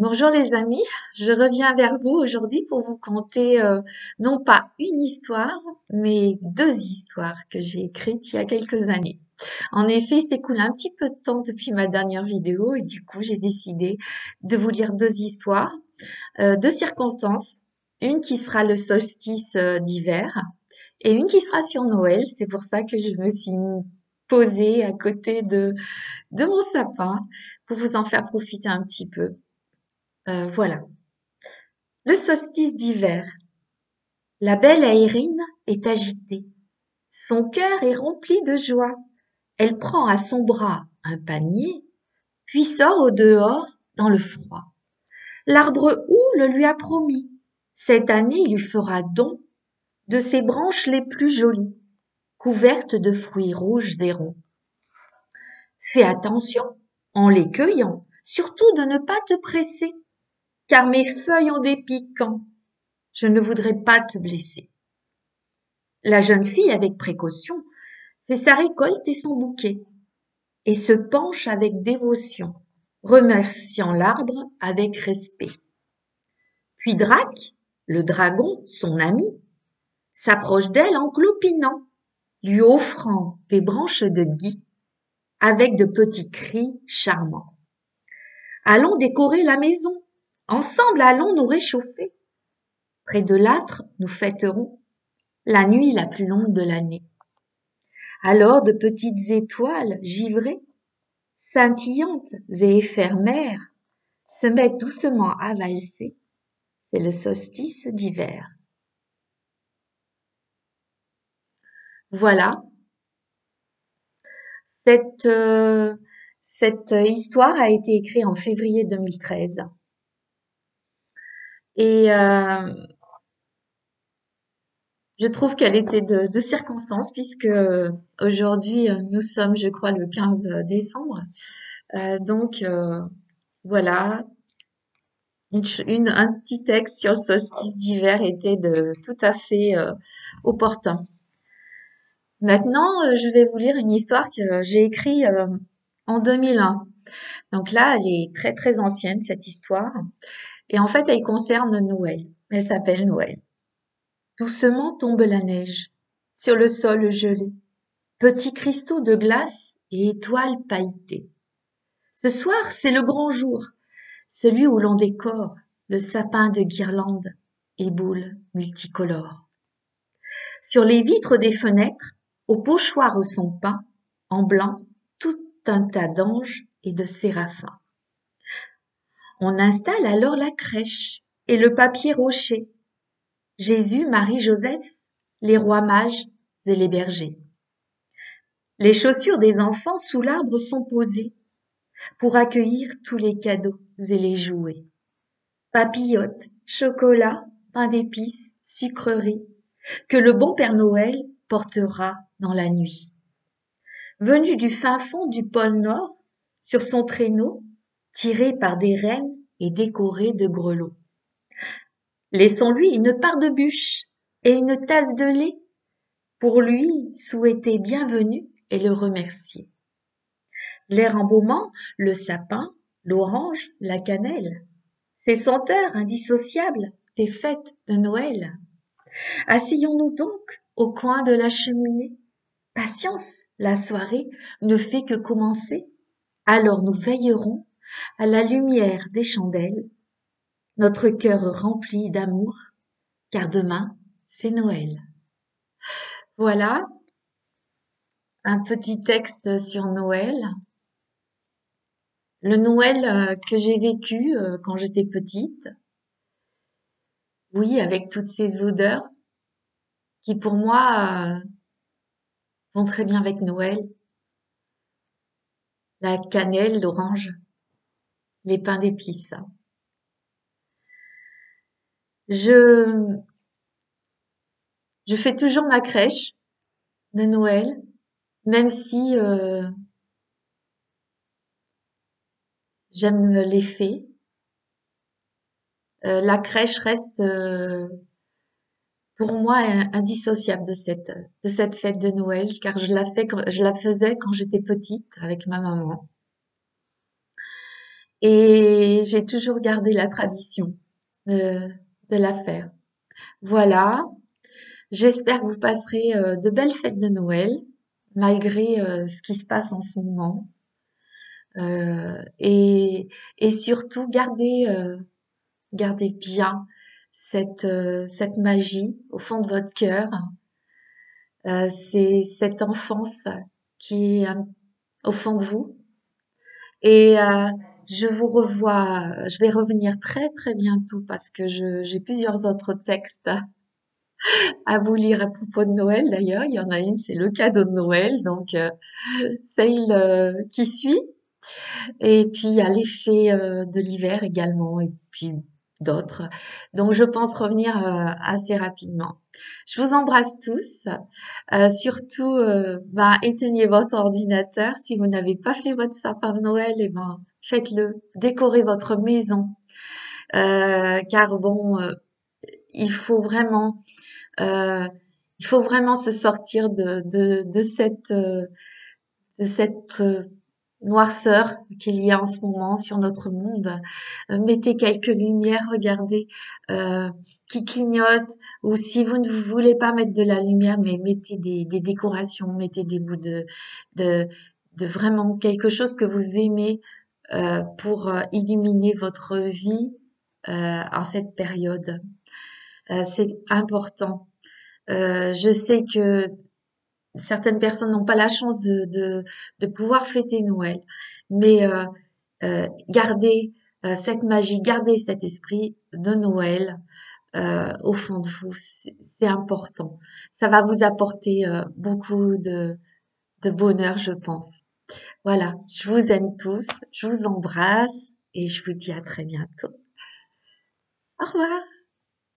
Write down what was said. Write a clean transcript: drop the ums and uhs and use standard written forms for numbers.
Bonjour les amis, je reviens vers vous aujourd'hui pour vous conter non pas une histoire, mais deux histoires que j'ai écrites il y a quelques années. En effet, il s'écoule un petit peu de temps depuis ma dernière vidéo et du coup j'ai décidé de vous lire deux histoires, deux circonstances, une qui sera le solstice d'hiver et une qui sera sur Noël. C'est pour ça que je me suis posée à côté de mon sapin pour vous en faire profiter un petit peu. Voilà. Le solstice d'hiver. La belle Aérine est agitée. Son cœur est rempli de joie. Elle prend à son bras un panier, puis sort au dehors dans le froid. L'arbre houle lui a promis. Cette année, il lui fera don de ses branches les plus jolies, couvertes de fruits rouges et ronds. Fais attention, en les cueillant, surtout de ne pas te presser, car mes feuilles ont des piquants. Je ne voudrais pas te blesser. La jeune fille, avec précaution, fait sa récolte et son bouquet, et se penche avec dévotion, remerciant l'arbre avec respect. Puis Drac, le dragon, son ami, s'approche d'elle en clopinant, lui offrant des branches de gui, avec de petits cris charmants. Allons décorer la maison, ensemble allons nous réchauffer. Près de l'âtre, nous fêterons la nuit la plus longue de l'année. Alors de petites étoiles givrées, scintillantes et éphémères, se mettent doucement à valser. C'est le solstice d'hiver. Voilà, cette, euh, cette histoire a été écrite en février 2013. Et je trouve qu'elle était de circonstance puisque aujourd'hui, nous sommes, je crois, le 15 décembre. Donc, voilà, un petit texte sur le solstice d'hiver était tout à fait opportun. Maintenant, je vais vous lire une histoire que j'ai écrite en 2001. Donc là, elle est très très ancienne, cette histoire. Et en fait, elle concerne Noël. Elle s'appelle Noël. Doucement tombe la neige sur le sol gelé. Petits cristaux de glace et étoiles pailletées. Ce soir, c'est le grand jour, celui où l'on décore le sapin de guirlandes et boules multicolores. Sur les vitres des fenêtres, aux pochoirs sont peints, en blanc, tout un tas d'anges et de séraphins. On installe alors la crèche et le papier rocher. Jésus, Marie, Joseph, les rois mages et les bergers. Les chaussures des enfants sous l'arbre sont posées pour accueillir tous les cadeaux et les jouets. Papillotes, chocolat, pain d'épices, sucreries, que le bon Père Noël portera dans la nuit. Venu du fin fond du pôle Nord, sur son traîneau, tiré par des rennes et décoré de grelots. Laissons-lui une part de bûche et une tasse de lait pour lui souhaiter bienvenue et le remercier. L'air embaumant, le sapin, l'orange, la cannelle, ces senteurs indissociables des fêtes de Noël. Asseyons-nous donc au coin de la cheminée. Patience, la soirée ne fait que commencer. Alors nous veillerons à la lumière des chandelles, notre cœur rempli d'amour, car demain c'est Noël. Voilà un petit texte sur Noël. Le Noël que j'ai vécu quand j'étais petite. Oui, avec toutes ces odeurs qui pour moi vont très bien avec Noël. La cannelle, l'orange, les pains d'épices. Je, je fais toujours ma crèche de Noël, même si j'aime les fées. La crèche reste pour moi indissociable de cette fête de Noël, car je la faisais quand j'étais petite avec ma maman. et j'ai toujours gardé la tradition de, de la faire. Voilà, j'espère que vous passerez de belles fêtes de Noël, malgré ce qui se passe en ce moment. Euh, et, et surtout, gardez bien cette magie au fond de votre cœur. C'est cette enfance qui est au fond de vous. Et je vous revois, je vais revenir très très bientôt parce que j'ai plusieurs autres textes à vous lire à propos de Noël d'ailleurs. Il y en a une, c'est le cadeau de Noël, donc celle qui suit. Et puis il y a l'effet de l'hiver également, et puis d'autres. Donc je pense revenir assez rapidement. Je vous embrasse tous. Surtout, éteignez votre ordinateur. Si vous n'avez pas fait votre sapin de Noël, et ben faites-le. Décorez votre maison, car bon, il faut vraiment, euh, il faut vraiment se sortir de cette noirceur qu'il y a en ce moment sur notre monde. Mettez quelques lumières, regardez, euh, qui clignotent, ou si vous ne voulez pas mettre de la lumière, mais mettez des décorations, mettez des bouts de, de vraiment quelque chose que vous aimez pour illuminer votre vie en cette période. C'est important. Je sais que certaines personnes n'ont pas la chance de pouvoir fêter Noël, mais gardez cette magie, gardez cet esprit de Noël au fond de vous, c'est important. Ça va vous apporter beaucoup de bonheur, je pense. Voilà, je vous aime tous, je vous embrasse et je vous dis à très bientôt. Au revoir.